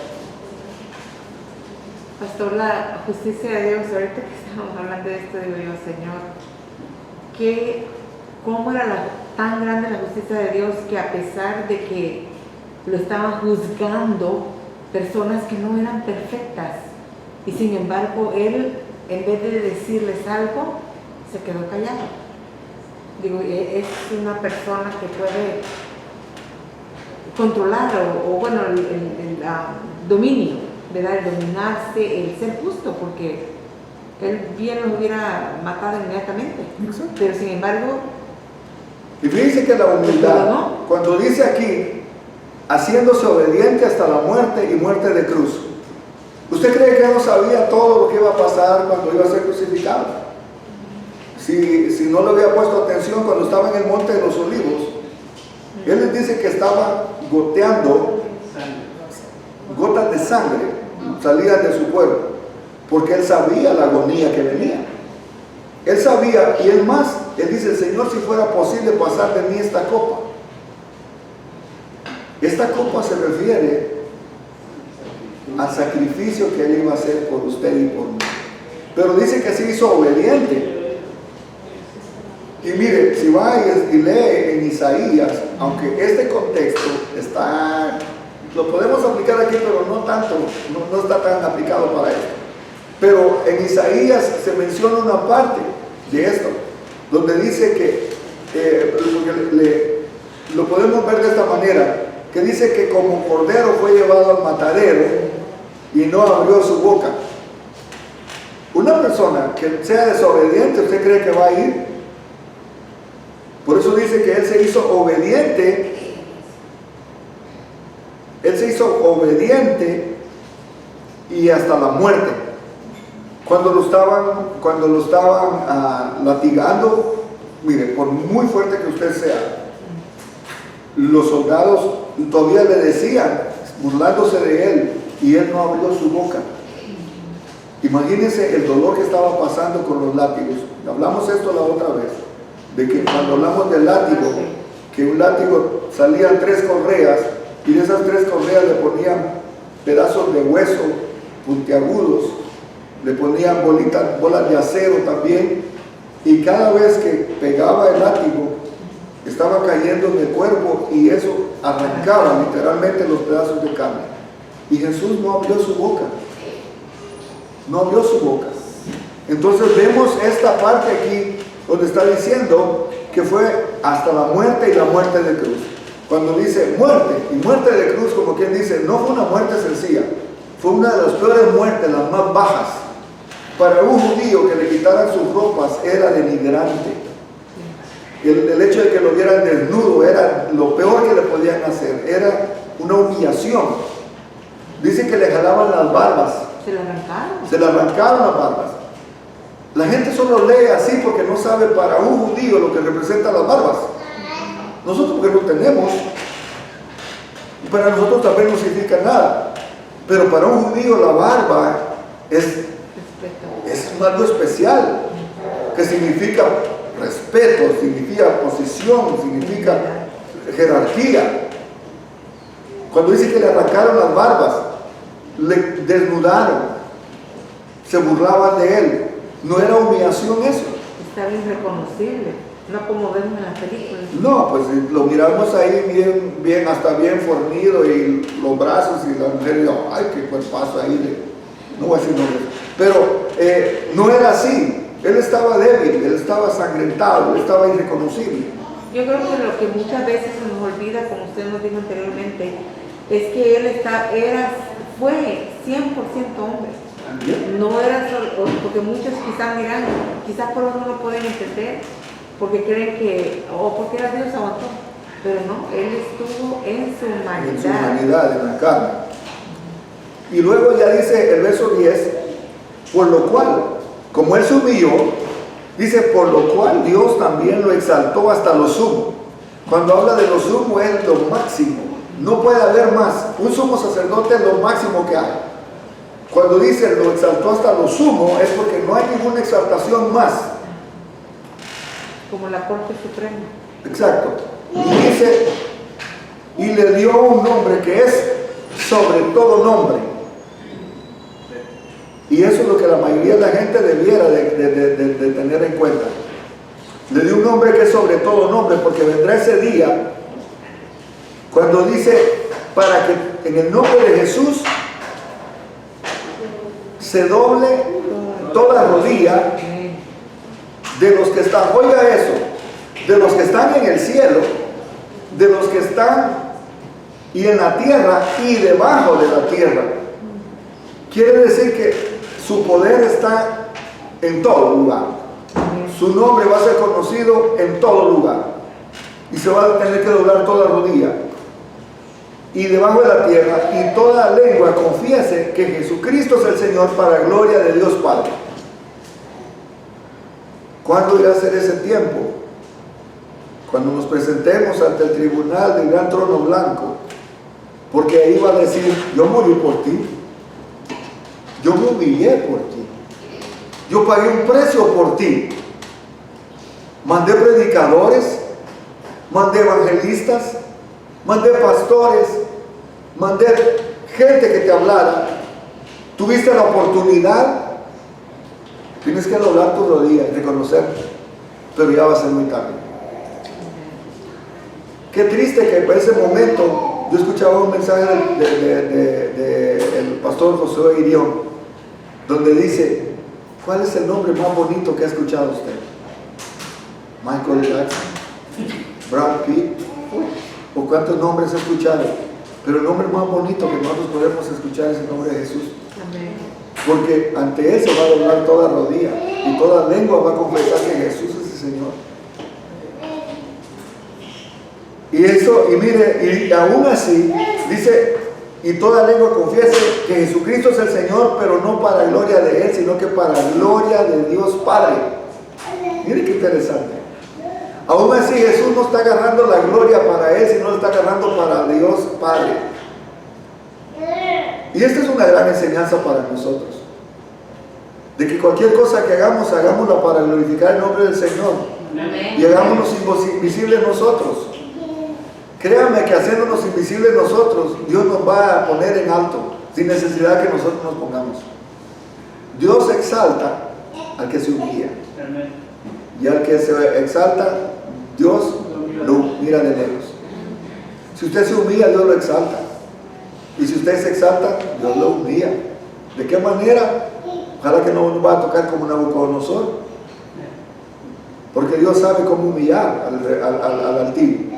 Pastor, la justicia de Dios, ahorita que estamos hablando de esto, digo yo, Señor, ¿cómo era tan grande la justicia de Dios que a pesar de que lo estaban juzgando personas que no eran perfectas, y sin embargo Él, en vez de decirles algo, se quedó callado? Digo, es una persona que puede controlar o bueno, el dominio, ¿verdad? El dominarse, el ser justo, porque Él bien lo hubiera matado inmediatamente. Exacto. Pero sin embargo, Y fíjense que la humildad, cuando dice aquí, haciéndose obediente hasta la muerte y muerte de cruz, ¿usted cree que Él no sabía todo lo que iba a pasar cuando iba a ser crucificado? Si no le había puesto atención cuando estaba en el monte de los olivos, Él les dice que estaba goteando gotas de sangre, salían de su cuerpo, porque él sabía la agonía que venía. Él sabía, y él dice, Señor, si fuera posible pasar de mí esta copa. Esta copa se refiere al sacrificio que él iba a hacer por usted y por mí. Pero dice que se hizo obediente. Y mire, si va y lee en Isaías, aunque este contexto lo podemos aplicar aquí, pero no tanto, no está tan aplicado para esto. Pero en Isaías se menciona una parte de esto, donde dice que, lo podemos ver de esta manera, que dice que como cordero fue llevado al matadero y no abrió su boca. Una persona que sea desobediente, ¿usted cree que va a ir? Por eso dice que él se hizo obediente. Él se hizo obediente y hasta la muerte. Cuando lo estaban latigando, mire, por muy fuerte que usted sea, los soldados todavía le decían, burlándose de él, y él no abrió su boca. Imagínense el dolor que estaba pasando con los látigos. Hablamos esto la otra vez, de que cuando hablamos del látigo, que un látigo salían 3 correas, y de esas 3 correas le ponían pedazos de hueso puntiagudos, le ponían bolas de acero también, y cada vez que pegaba el látigo estaba cayendo en el cuerpo y eso arrancaba literalmente los pedazos de carne. Y Jesús no abrió su boca, no abrió su boca. Entonces vemos esta parte aquí donde está diciendo que fue hasta la muerte y la muerte de cruz. Cuando dice muerte y muerte de cruz, como quien dice, no fue una muerte sencilla, fue una de las peores muertes, las más bajas. Para un judío que le quitaran sus ropas era denigrante. El hecho de que lo vieran desnudo era lo peor que le podían hacer, era una humillación. Dice que le jalaban las barbas. Se le arrancaron las barbas. La gente solo lee así porque no sabe para un judío lo que representan las barbas. Nosotros porque no tenemos, y para nosotros también no significa nada. Pero para un judío la barba es algo especial, que significa respeto, significa posición, significa jerarquía. Cuando dice que le arrancaron las barbas, le desnudaron, se burlaban de él. No era humillación eso. Está bien reconocible, no como vemos en las películas. No, pues lo miramos ahí bien, hasta bien fornido y los brazos y la mujer, ay, qué cuerpazo ahí, no voy a decir nombres. Pero no era así. Él estaba débil, él estaba sangrentado, él estaba irreconocible. Yo creo que lo que muchas veces se nos olvida, como usted nos dijo anteriormente, es que él fue 100% hombre. No era solo, porque muchos quizás por eso no lo pueden entender, porque creen que, porque era Dios aguantó, pero no, él estuvo en su humanidad. En su humanidad, en la carne. Y luego ya dice el verso 10, por lo cual, como él se humilló, dice, por lo cual Dios también lo exaltó hasta lo sumo. Cuando habla de lo sumo es lo máximo, no puede haber más. Un sumo sacerdote es lo máximo que hay. Cuando dice lo exaltó hasta lo sumo es porque no hay ninguna exaltación más. Como la Corte Suprema. Exacto. Y dice, y le dio un nombre que es sobre todo nombre. Y eso es lo que la mayoría de la gente debiera de tener en cuenta. Le dio un nombre que es sobre todo nombre, porque vendrá ese día cuando dice, para que en el nombre de Jesús se doble toda rodilla de los que están, oiga eso, de los que están en el cielo, de los que están y en la tierra y debajo de la tierra. Quiere decir que su poder está en todo lugar. Su nombre va a ser conocido en todo lugar. Y se va a tener que doblar toda rodilla y debajo de la tierra, y toda lengua confiese que Jesucristo es el Señor, para gloria de Dios Padre. ¿Cuándo irá a ser ese tiempo? cuando nos presentemos ante el tribunal del gran trono blanco, porque ahí va a decir, yo morí por ti, yo me humillé por ti, yo pagué un precio por ti, mandé predicadores, mandé evangelistas, mandé pastores, mandé gente que te hablara, tuviste la oportunidad, tienes que doblar tu rodilla y reconocer, pero ya va a ser muy tarde. Qué triste que en ese momento, yo escuchaba un mensaje del pastor Josué Irión, donde dice, ¿cuál es el nombre más bonito que ha escuchado usted? Michael Jackson, Brad Pitt, o cuántos nombres ha escuchado, pero el nombre más bonito que nosotros podemos escuchar es el nombre de Jesús. Amén. Porque ante Él se va a doblar toda rodilla y toda lengua va a confesar que Jesús es el Señor. Y eso, y mire, y aún así, dice, y toda lengua confiese que Jesucristo es el Señor, pero no para gloria de Él, sino que para gloria de Dios Padre. Mire qué interesante. Aún así Jesús no está agarrando la gloria para Él, sino está agarrando para Dios Padre. Y esta es una gran enseñanza para nosotros. De que cualquier cosa que hagamos, hagámosla para glorificar el nombre del Señor. Y hagámonos invisibles nosotros. Créanme que haciéndonos invisibles nosotros, Dios nos va a poner en alto, sin necesidad que nosotros nos pongamos. Dios exalta al que se humilla. Y al que se exalta, Dios lo mira de lejos. Si usted se humilla, Dios lo exalta. Y si usted se exalta, Dios lo humilla. ¿De qué manera? Ojalá que no nos va a tocar como Nabucodonosor. Porque Dios sabe cómo humillar al altivo.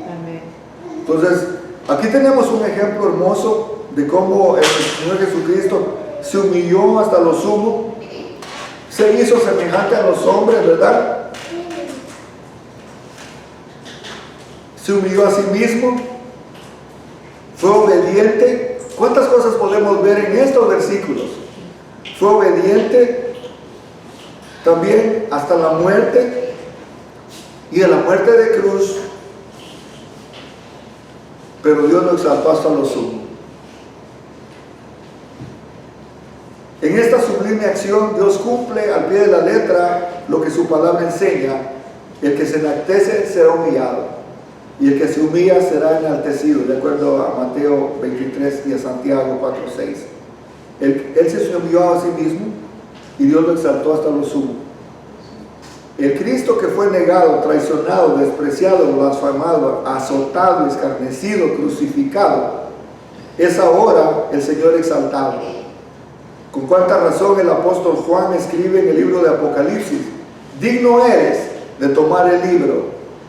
Entonces, aquí tenemos un ejemplo hermoso de cómo el Señor Jesucristo se humilló hasta lo sumo. Se hizo semejante a los hombres, ¿verdad? Se humilló a sí mismo. Fue obediente. ¿Cuántas cosas podemos ver en estos versículos? Fue obediente también hasta la muerte, y de la muerte de cruz, pero Dios lo exaltó hasta lo sumo. En esta sublime acción Dios cumple al pie de la letra lo que su palabra enseña: el que se enaltece será humillado, y el que se humilla será enaltecido, de acuerdo a Mateo 23 y a Santiago 4:6. Él se humilló a sí mismo y Dios lo exaltó hasta lo sumo. El Cristo que fue negado, traicionado, despreciado, blasfemado, azotado, escarnecido, crucificado, es ahora el Señor exaltado. Con cuánta razón el apóstol Juan escribe en el libro de Apocalipsis: digno eres de tomar el libro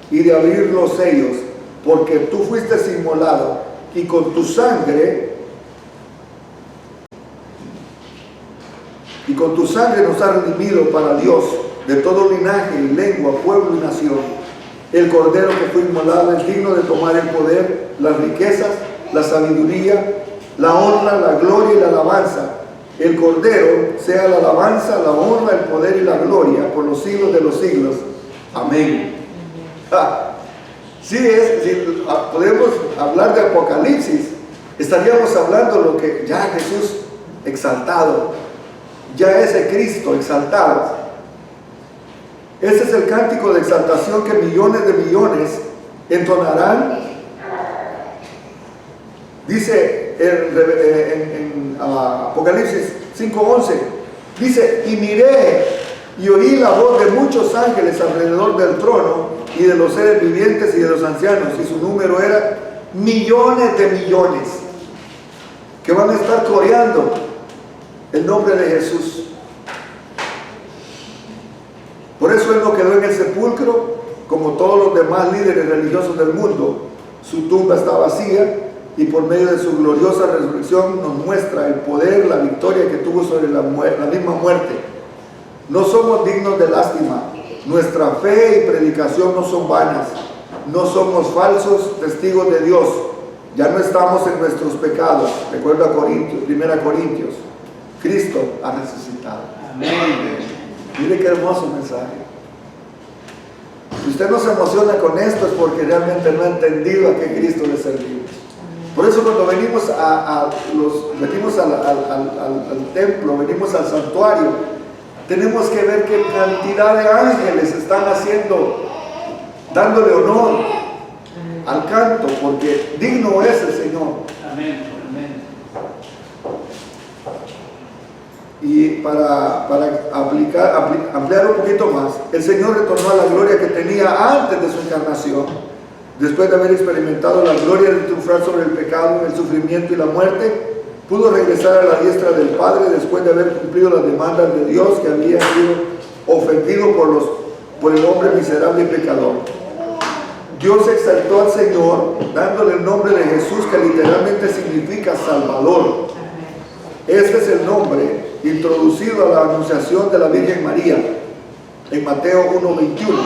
y de abrir los sellos, porque tú fuiste inmolado y con tu sangre nos has redimido para Dios de todo linaje y lengua, pueblo y nación. El Cordero que fue inmolado es digno de tomar el poder, las riquezas, la sabiduría, la honra, la gloria y la alabanza. El Cordero sea la alabanza, la honra, el poder y la gloria por los siglos de los siglos. Amén. Si podemos hablar de Apocalipsis, estaríamos hablando lo que ya Jesús exaltado, ya ese Cristo exaltado. Ese es el cántico de exaltación que millones de millones entonarán. Dice en Apocalipsis 5:11, dice: y miré y oí la voz de muchos ángeles alrededor del trono y de los seres vivientes y de los ancianos, y su número era millones de millones, que van a estar coreando el nombre de Jesús. Por eso Él no quedó en el sepulcro como todos los demás líderes religiosos del mundo. Su tumba está vacía, y por medio de su gloriosa resurrección nos muestra el poder, la victoria que tuvo sobre la misma muerte. No somos dignos de lástima. Nuestra fe y predicación no son vanas. No somos falsos testigos de Dios. Ya no estamos en nuestros pecados. Recuerda 1 Corintios. Cristo ha resucitado. Amén. Mire qué hermoso mensaje. Si usted no se emociona con esto es porque realmente no ha entendido a qué Cristo le servimos. Por eso cuando venimos al templo, venimos al santuario, tenemos que ver qué cantidad de ángeles están haciendo, dándole honor al canto, porque digno es el Señor. Amén, amén. Y para ampliar un poquito más, el Señor retornó a la gloria que tenía antes de su encarnación, después de haber experimentado la gloria de triunfar sobre el pecado, el sufrimiento y la muerte. Pudo regresar a la diestra del Padre después de haber cumplido las demandas de Dios que había sido ofendido por el hombre miserable y pecador. Dios exaltó al Señor dándole el nombre de Jesús, que literalmente significa Salvador. Este es el nombre introducido a la anunciación de la Virgen María en Mateo 1:21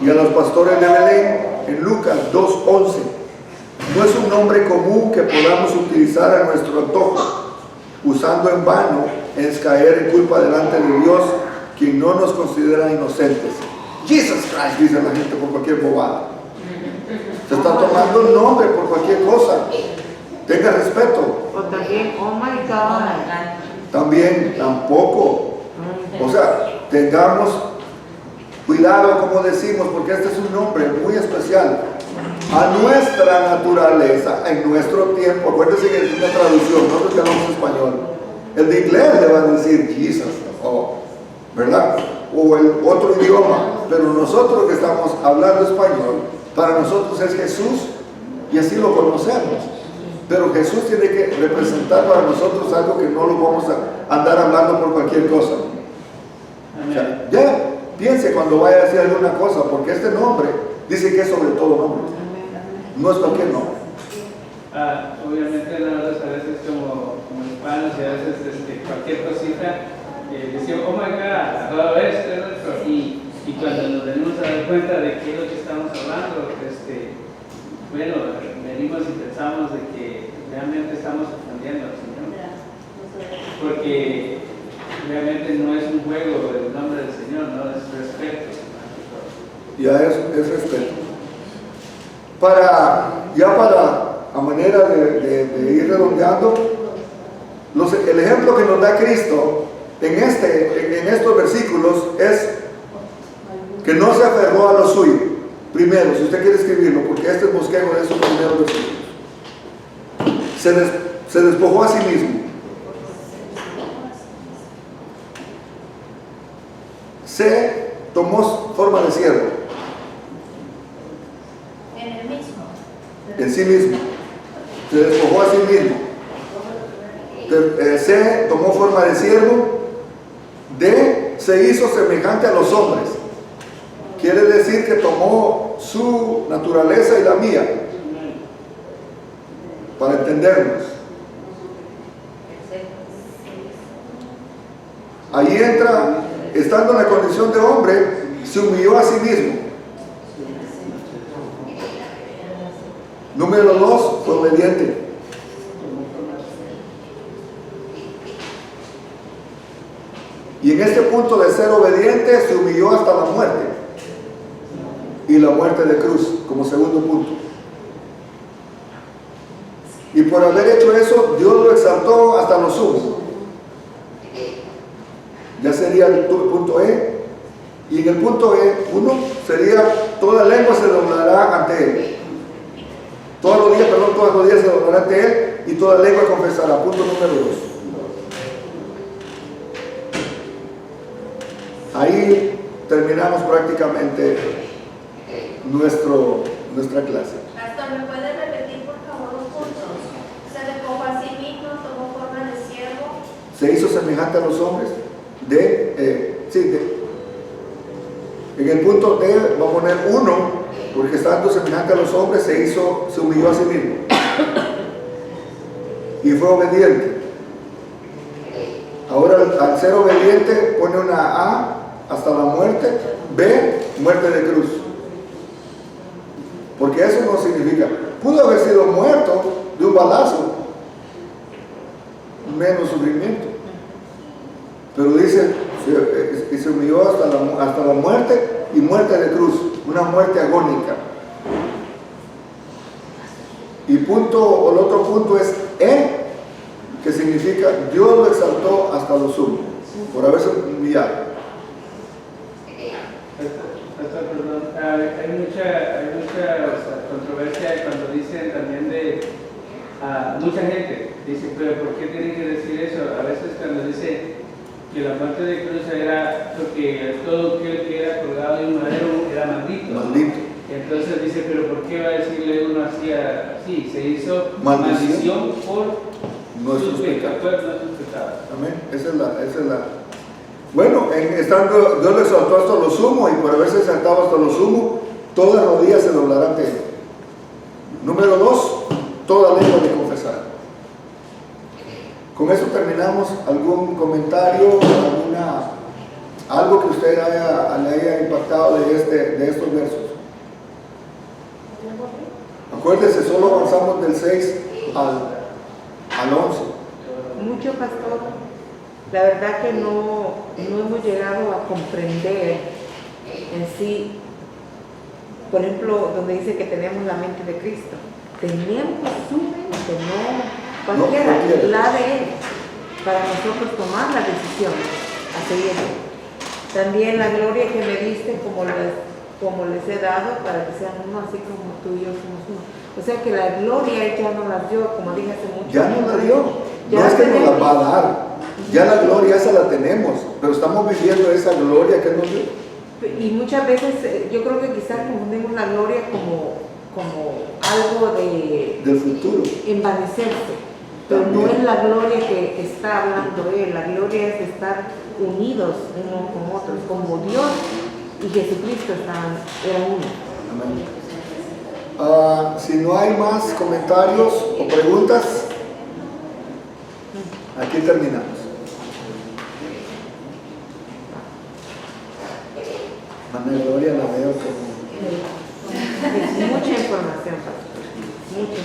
y a los pastores de Belén en Lucas 2:11. No es un nombre común que podamos utilizar a nuestro antojo, usando en vano es caer en culpa delante de Dios, quien no nos considera inocentes. Jesus Christ, dice la gente por cualquier bobada. Se está tomando el nombre por cualquier cosa. Tenga respeto. O también, oh my God. También, tampoco. O sea, tengamos cuidado como decimos, porque este es un nombre muy especial a nuestra naturaleza, en nuestro tiempo. Acuérdense que es una traducción, nosotros que hablamos español. El de inglés le va a decir Jesus, ¿verdad? O el otro idioma, pero nosotros que estamos hablando español, para nosotros es Jesús y así lo conocemos. Pero Jesús tiene que representar para nosotros algo que no lo vamos a andar hablando por cualquier cosa. O sea, ya piense cuando vaya a decir alguna cosa, porque este nombre dice que es sobre todo nombre. No es cualquier nombre. Obviamente nosotros a veces como hispanos y a veces cualquier cosita decimos, oh my God, todo esto, y cuando nos venimos a dar cuenta de qué es lo que estamos hablando, bueno, venimos y pensamos de que realmente estamos ofendiendo al Señor, porque realmente no es un juego del nombre del Señor, no es respeto. Ya es respeto. A manera de ir redondeando, el ejemplo que nos da Cristo en estos versículos es que no se aferró a lo suyo. Primero, si usted quiere escribirlo, porque este es bosquejo de esos primeros versículos. Se despojó a sí mismo. Se tomó forma de siervo. En el mismo. En sí mismo. Se despojó a sí mismo. Se tomó forma de siervo. Se hizo semejante a los hombres. Quiere decir que tomó su naturaleza y la mía, para entendernos. Ahí entra, estando en la condición de hombre, se humilló a sí mismo. Número 2, fue obediente. Y en este punto de ser obediente, se humilló hasta la muerte. Y la muerte de cruz, como segundo punto. Y por haber hecho eso, Dios lo exaltó hasta lo sumo. Ya sería el punto E. Y en el punto E1 sería: toda lengua se doblará ante Él. Todas los días se doblará ante Él y toda lengua confesará. Punto número 2. Ahí terminamos prácticamente nuestra clase. Pastor, ¿me puede repetir por favor los puntos? Se despojó a sí mismo, tomó forma de siervo. Se hizo semejante a los hombres. En el punto D va a poner 1, porque estando semejante a los hombres se humilló a sí mismo y fue obediente. Ahora al ser obediente pone una A hasta la muerte, B, muerte de cruz. Porque eso no significa, pudo haber sido muerto de un balazo, menos sufrimiento. Pero dice, y se humilló hasta la muerte y muerte de cruz, una muerte agónica. Y punto, o el otro punto es que significa Dios lo exaltó hasta lo sumo, por haberse humillado. Perdón, hay mucha controversia cuando dicen también mucha gente dice, pero ¿por qué tienen que decir eso? A veces cuando dice que la muerte de cruz era porque todo aquel que era colgado de un madero era maldito. Maldito. Entonces dice, pero ¿por qué va a decirle uno así? Se hizo Maldición por nuestros pecados. nuestros pecados. Amén. Esa es la. Bueno, estando Dios le exaltó hasta lo sumo, y por haberse exaltado hasta lo sumo, toda rodilla se doblará ante él. Número 2, toda lengua de confesar. Con eso terminamos. ¿Algún comentario, algo que usted le haya impactado de estos versos? Acuérdese, solo avanzamos del 6 al 11. Mucho, pastor. La verdad que no hemos llegado a comprender en sí, por ejemplo, donde dice que tenemos la mente de Cristo. Tenemos su mente, no cualquiera, la de Él, para nosotros tomar la decisión a seguirlo. También la gloria que me diste, como les he dado, para que sean uno, así como tú y yo somos uno. O sea que la gloria Él ya no la dio, como dije hace mucho. Ya no la dio. Ya No es que nos la tenemos. va a dar. Ya la gloria esa la tenemos, pero estamos viviendo esa gloria que nos dio. Y muchas veces yo creo que quizás confundimos la gloria como algo Del futuro. envanecerse, pero También. no es la gloria que está hablando Él. La gloria es de estar unidos unos con otros, como Dios y Jesucristo eran uno. Amén. Si no hay más comentarios o preguntas, aquí terminamos. Manuel Gloria la veo como... Mucha información, pastor. Mucha.